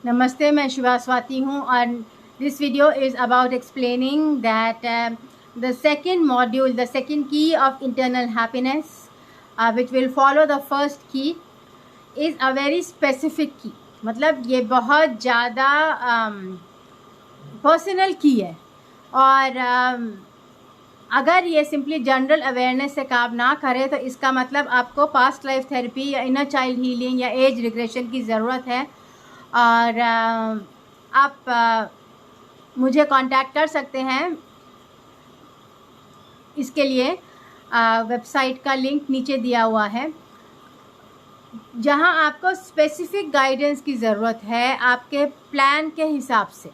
नमस्ते, मैं शिवा स्वाति हूँ और this video is about explaining that the second module, the second key of internal happiness which will follow the first key is a very specific key. मतलब ये बहुत ज़्यादा personal की है और अगर ये सिंपली जनरल अवेयरनेस से काम ना करे तो इसका मतलब आपको पास्ट लाइफ थेरेपी या इनर चाइल्ड हीलिंग या एज रिग्रेशन की ज़रूरत है। और आप मुझे कांटेक्ट कर सकते हैं इसके लिए। वेबसाइट का लिंक नीचे दिया हुआ है, जहां आपको स्पेसिफिक गाइडेंस की ज़रूरत है आपके प्लान के हिसाब से।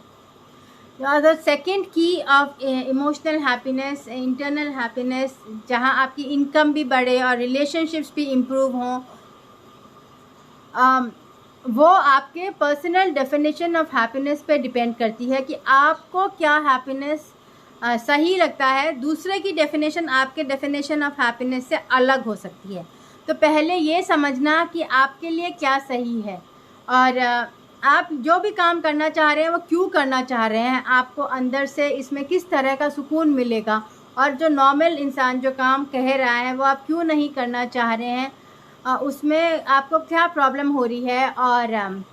द सेकेंड की of emotional happiness, internal happiness, जहां आपकी इनकम भी बढ़े और रिलेशनशिप्स भी इम्प्रूव हों, वो आपके पर्सनल डेफिनेशन ऑफ हैप्पीनेस पे डिपेंड करती है कि आपको क्या हैप्पीनेस सही लगता है। दूसरे की डेफिनेशन आपके डेफिनेशन ऑफ हैप्पीनेस से अलग हो सकती है। तो पहले ये समझना कि आपके लिए क्या सही है और आप जो भी काम करना चाह रहे हैं वो क्यों करना चाह रहे हैं, आपको अंदर से इसमें किस तरह का सुकून मिलेगा, और जो नॉर्मल इंसान जो काम कह रहा है वो आप क्यों नहीं करना चाह रहे हैं, उसमें आपको क्या प्रॉब्लम हो रही है, और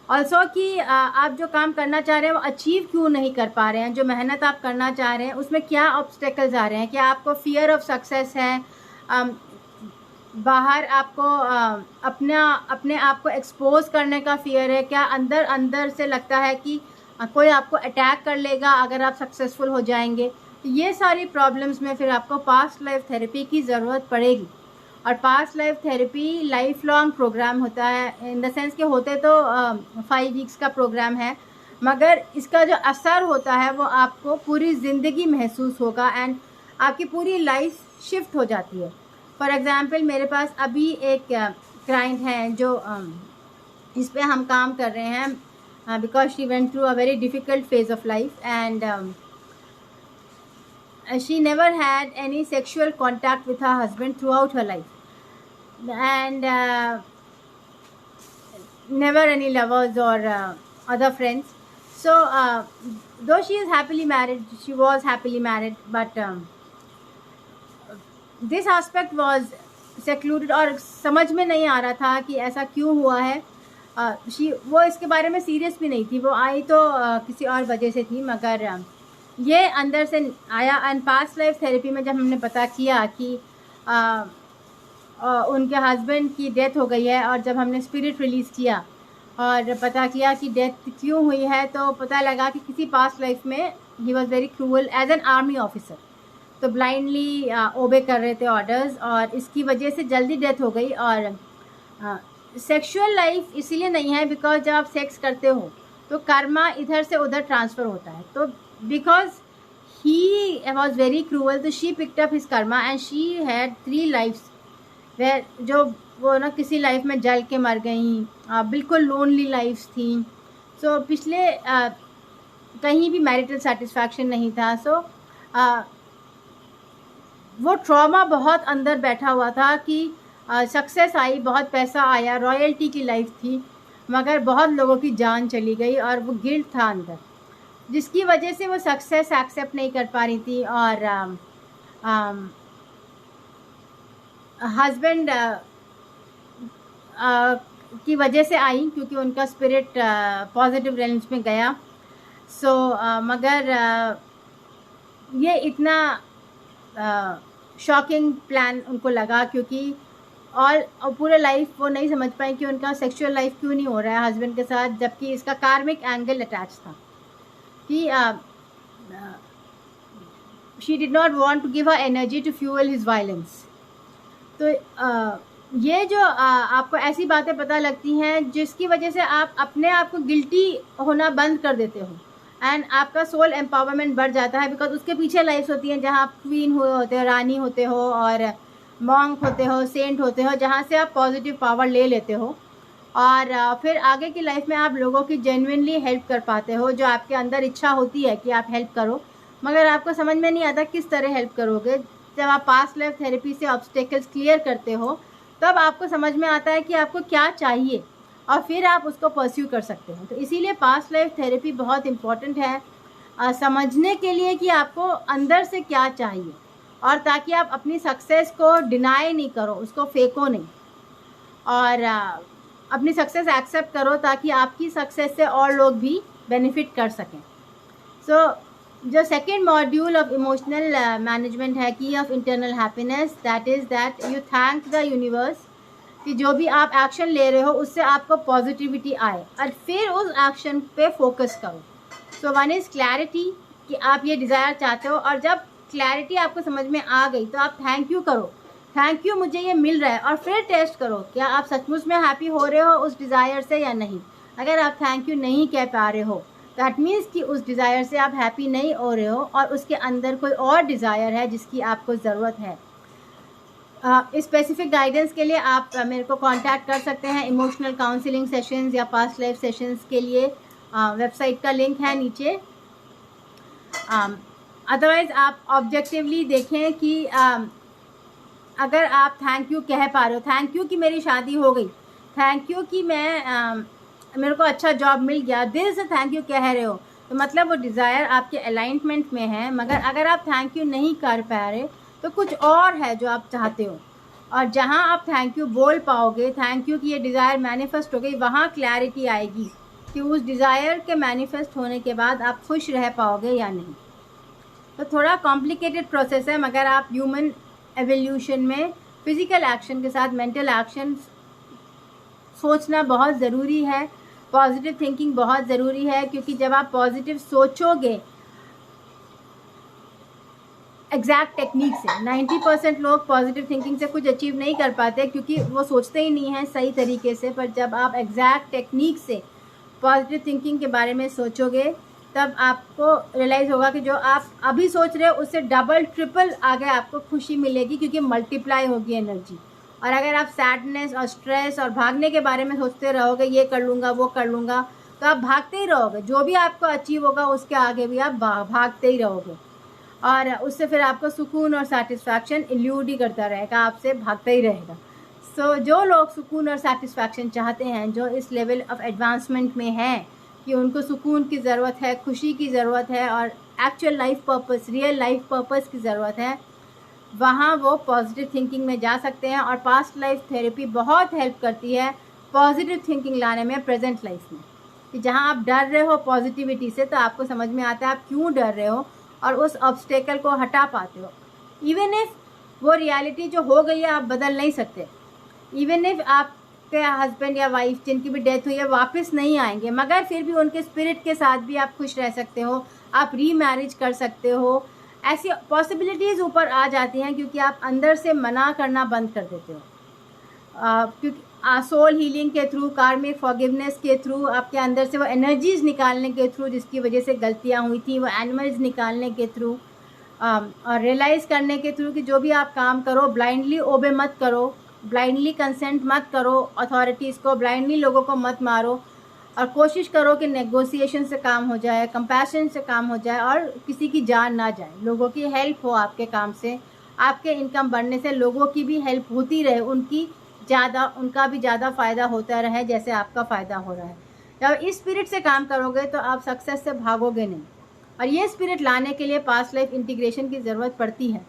ऑल्सो कि आप जो काम करना चाह रहे हैं वो अचीव क्यों नहीं कर पा रहे हैं। जो मेहनत आप करना चाह रहे हैं उसमें क्या ऑब्स्टेकल्स आ रहे हैं, क्या आपको फियर ऑफ सक्सेस है, बाहर आपको अपने आप को एक्सपोज करने का फियर है, क्या अंदर अंदर से लगता है कि कोई आपको अटैक कर लेगा अगर आप सक्सेसफुल हो जाएंगे। तो ये सारी प्रॉब्लम्स में फिर आपको पास्ट लाइफ थेरेपी की ज़रूरत पड़ेगी। और past life therapy lifelong program होता है, इन द सेंस के होते तो 5 वीक्स का प्रोग्राम है, मगर इसका जो असर होता है वो आपको पूरी ज़िंदगी महसूस होगा एंड आपकी पूरी लाइफ शिफ्ट हो जाती है। फॉर एग्ज़ाम्पल, मेरे पास अभी एक क्लाइंट है जो इस पे हम काम कर रहे हैं because she went through a very difficult phase of life and she never had any sexual contact with her husband throughout her life and never any lovers or other friends. So though she is happily married, she was happily married, but this aspect was secluded और समझ में नहीं आ रहा था कि ऐसा क्यों हुआ है। वो इसके बारे में सीरियस भी नहीं थी, वो आई तो किसी और वजह से थी, मगर ये अंदर से आया। एंड पास्ट लाइफ थेरेपी में जब हमने पता किया कि उनके हस्बैंड की डेथ हो गई है, और जब हमने स्पिरिट रिलीज़ किया और पता किया कि डेथ क्यों हुई है, तो पता लगा कि किसी पास्ट लाइफ में ही was very cruel as an army officer, तो ब्लाइंडली ओबे कर रहे थे ऑर्डर्स, और इसकी वजह से जल्दी डेथ हो गई। और सेक्सुअल लाइफ इसीलिए नहीं है बिकॉज जब आप सेक्स करते हो तो कर्मा इधर से उधर ट्रांसफ़र होता है, तो because he was very cruel, तो she picked up his karma and she had 3 lifes were, जो वो ना किसी लाइफ में जल के मर गई, बिल्कुल लोनली लाइफ्स थी। सो पिछले कहीं भी मैरिटल सेटिस्फैक्शन नहीं था। सो वो ट्रॉमा बहुत अंदर बैठा हुआ था कि सक्सेस आई, बहुत पैसा आया, रॉयल्टी की लाइफ थी, मगर बहुत लोगों की जान चली गई और वो गिल्ट था अंदर, जिसकी वजह से वो सक्सेस एक्सेप्ट नहीं कर पा रही थी। और हस्बैंड की वजह से आई क्योंकि उनका स्पिरिट पॉजिटिव रेंज में गया। सो मगर ये इतना शॉकिंग प्लान उनको लगा क्योंकि और पूरे लाइफ वो नहीं समझ पाई कि उनका सेक्सुअल लाइफ क्यों नहीं हो रहा है हस्बैंड के साथ, जबकि इसका कार्मिक एंगल अटैच था कि she did not want to give her energy to fuel his violence. तो ये जो आपको ऐसी बातें पता लगती हैं जिसकी वजह से आप अपने आप को गिल्टी होना बंद कर देते हो एंड आपका सोल एम्पावरमेंट बढ़ जाता है, बिकॉज उसके पीछे लाइफ्स होती हैं जहाँ आप क्वीन हुए होते हो, रानी होते हो, और मॉन्क होते हो, सेंट होते हो, जहाँ से आप पॉजिटिव पावर ले लेते हो और फिर आगे की लाइफ में आप लोगों की जेन्युइनली हेल्प कर पाते हो। जो आपके अंदर इच्छा होती है कि आप हेल्प करो, मगर आपको समझ में नहीं आता किस तरह हेल्प करोगे। जब आप पास्ट लाइफ थेरेपी से ऑब्स्टेकल्स क्लियर करते हो तब आपको समझ में आता है कि आपको क्या चाहिए और फिर आप उसको परस्यू कर सकते हैं। तो इसीलिए पास्ट लाइफ थेरेपी बहुत इम्पॉर्टेंट है समझने के लिए कि आपको अंदर से क्या चाहिए, और ताकि आप अपनी सक्सेस को डिनाई नहीं करो, उसको फेंको नहीं, और अपनी सक्सेस एक्सेप्ट करो ताकि आपकी सक्सेस से और लोग भी बेनिफिट कर सकें। सो जो second module of emotional management है की of internal happiness, that is that you thank the universe कि जो भी आप एक्शन ले रहे हो उससे आपको पॉजिटिविटी आए, और फिर उस एक्शन पे फोकस करो। सो वन इज़ क्लैरिटी कि आप ये डिज़ायर चाहते हो, और जब क्लैरिटी आपको समझ में आ गई तो आप थैंक यू करो, थैंक यू मुझे ये मिल रहा है, और फिर टेस्ट करो क्या आप सचमुच में हैप्पी हो रहे हो उस डिज़ायर से या नहीं। अगर आप थैंक यू नहीं कह पा रहे हो दैट मीन्स कि उस डिज़ायर से आप हैप्पी नहीं हो रहे हो, और उसके अंदर कोई और डिज़ायर है जिसकी आपको ज़रूरत है। स्पेसिफिक गाइडेंस के लिए आप मेरे को कांटेक्ट कर सकते हैं। इमोशनल काउंसलिंग सेशंस या पास्ट लाइफ सेशंस के लिए वेबसाइट का लिंक है नीचे। अदरवाइज़ आप ऑब्जेक्टिवली देखें कि अगर आप थैंक यू कह पा रहे हो, थैंक यू कि मेरी शादी हो गई, थैंक यू कि मेरे को अच्छा जॉब मिल गया, दिल से थैंक यू कह रहे हो, तो मतलब वो डिज़ायर आपके अलाइनमेंट में है। मगर अगर आप थैंक यू नहीं कर पा रहे तो कुछ और है जो आप चाहते हो, और जहाँ आप थैंक यू बोल पाओगे, थैंक यू कि ये डिज़ायर मैनिफेस्ट हो गई, वहाँ क्लैरिटी आएगी कि उस डिज़ायर के मैनिफेस्ट होने के बाद आप खुश रह पाओगे या नहीं। तो थोड़ा कॉम्प्लिकेटेड प्रोसेस है, मगर आप ह्यूमन एवोल्यूशन में फिज़िकल एक्शन के साथ मेंटल एक्शन सोचना बहुत ज़रूरी है, पॉजिटिव थिंकिंग बहुत ज़रूरी है, क्योंकि जब आप पॉजिटिव सोचोगे एग्जैक्ट टेक्निक से, 90% लोग पॉजिटिव थिंकिंग से कुछ अचीव नहीं कर पाते क्योंकि वो सोचते ही नहीं हैं सही तरीके से। पर जब आप एग्जैक्ट टेक्निक से पॉजिटिव थिंकिंग के बारे में सोचोगे तब आपको रियलाइज़ होगा कि जो आप अभी सोच रहे हो उससे डबल ट्रिपल आगे आपको खुशी मिलेगी, क्योंकि मल्टीप्लाई होगी एनर्जी। और अगर आप सैडनेस और स्ट्रेस और भागने के बारे में सोचते रहोगे, ये कर लूँगा वो कर लूँगा, तो आप भागते ही रहोगे। जो भी आपको अचीव होगा उसके आगे भी आप भागते ही रहोगे, और उससे फिर आपको सुकून और सेटिस्फैक्शन इल्यूड ही करता रहेगा, आपसे भागता ही रहेगा। सो जो लोग सुकून और सेटिस्फैक्शन चाहते हैं, जो इस लेवल ऑफ एडवांसमेंट में हैं कि उनको सुकून की ज़रूरत है, खुशी की ज़रूरत है, और actual life purpose, real life purpose की ज़रूरत है, वहाँ वो पॉजिटिव थिंकिंग में जा सकते हैं। और पास्ट लाइफ थेरेपी बहुत हेल्प करती है पॉजिटिव थिंकिंग लाने में प्रेजेंट लाइफ में, कि जहाँ आप डर रहे हो पॉजिटिविटी से, तो आपको समझ में आता है आप क्यों डर रहे हो, और उस ऑब्स्टेकल को हटा पाते हो। इवन इफ वो रियलिटी जो हो गई है आप बदल नहीं सकते, इवन इफ आपके हस्बैंड या वाइफ जिनकी भी डेथ हुई है वापस नहीं आएंगे, मगर फिर भी उनके स्पिरिट के साथ भी आप खुश रह सकते हो, आप रीमैरिज कर सकते हो। ऐसी पॉसिबिलिटीज़ ऊपर आ जाती हैं क्योंकि आप अंदर से मना करना बंद कर देते हो। क्योंकि सोल हीलिंग के थ्रू, कार्मिक फॉरगिवनेस के थ्रू, आपके अंदर से वो एनर्जीज़ निकालने के थ्रू जिसकी वजह से गलतियाँ हुई थी, वो एनिमल्स निकालने के थ्रू, और रियलाइज़ करने के थ्रू कि जो भी आप काम करो ब्लाइंडली ओबे मत करो, ब्लाइंडली कंसेंट मत करो अथॉरिटीज़ को, ब्लाइंडली लोगों को मत मारो, और कोशिश करो कि नेगोशिएशन से काम हो जाए, कंपैशन से काम हो जाए, और किसी की जान ना जाए, लोगों की हेल्प हो आपके काम से, आपके इनकम बढ़ने से लोगों की भी हेल्प होती रहे, उनका भी ज़्यादा फ़ायदा होता रहे जैसे आपका फ़ायदा हो रहा है। जब इस स्पिरिट से काम करोगे तो आप सक्सेस से भागोगे नहीं, और ये स्पिरिट लाने के लिए पास्ट लाइफ इंटीग्रेशन की ज़रूरत पड़ती है,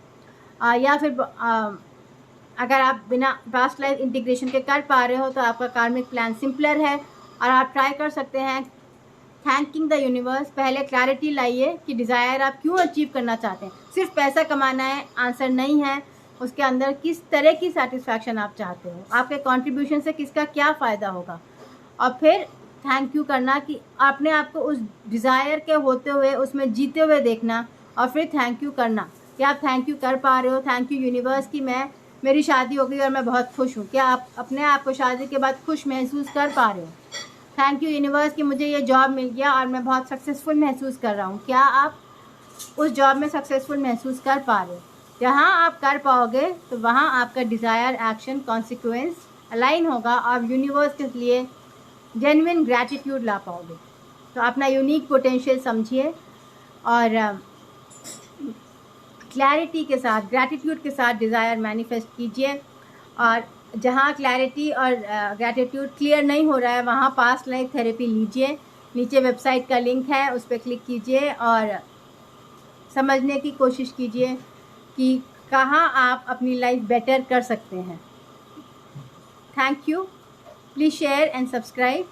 या फिर अगर आप बिना पास्ट लाइफ इंटीग्रेशन के कर पा रहे हो तो आपका कार्मिक प्लान सिंपलर है, और आप ट्राई कर सकते हैं थैंकिंग द यूनिवर्स। पहले क्लैरिटी लाइए कि डिज़ायर आप क्यों अचीव करना चाहते हैं। सिर्फ पैसा कमाना है आंसर नहीं है, उसके अंदर किस तरह की सेटिस्फैक्शन आप चाहते हो, आपके कंट्रीब्यूशन से किसका क्या फ़ायदा होगा, और फिर थैंक यू करना कि आपने आपको उस डिज़ायर के होते हुए उसमें जीते हुए देखना, और फिर थैंक यू करना कि आप थैंक यू कर पा रहे हो। थैंक यू यूनिवर्स कि मेरी शादी हो गई और मैं बहुत खुश हूँ। क्या आप अपने आप को शादी के बाद खुश महसूस कर पा रहे हो? थैंक यू यूनिवर्स कि मुझे ये जॉब मिल गया और मैं बहुत सक्सेसफुल महसूस कर रहा हूँ। क्या आप उस जॉब में सक्सेसफुल महसूस कर पा रहे हो? जहाँ आप कर पाओगे तो वहाँ आपका डिज़ायर, एक्शन, कॉन्सिक्वेंस अलाइन होगा, और यूनिवर्स के लिए जेन्युइन ग्रैटिट्यूड ला पाओगे। तो अपना यूनिक पोटेंशियल समझिए और क्लैरिटी के साथ, ग्रैटिट्यूड के साथ डिज़ायर मैनिफेस्ट कीजिए, और जहाँ क्लैरिटी और ग्रैटिट्यूड क्लियर नहीं हो रहा है वहाँ पास्ट लाइफ थेरेपी लीजिए। नीचे वेबसाइट का लिंक है, उस पर क्लिक कीजिए और समझने की कोशिश कीजिए कि कहाँ आप अपनी लाइफ बेटर कर सकते हैं। Thank you. Please share and subscribe.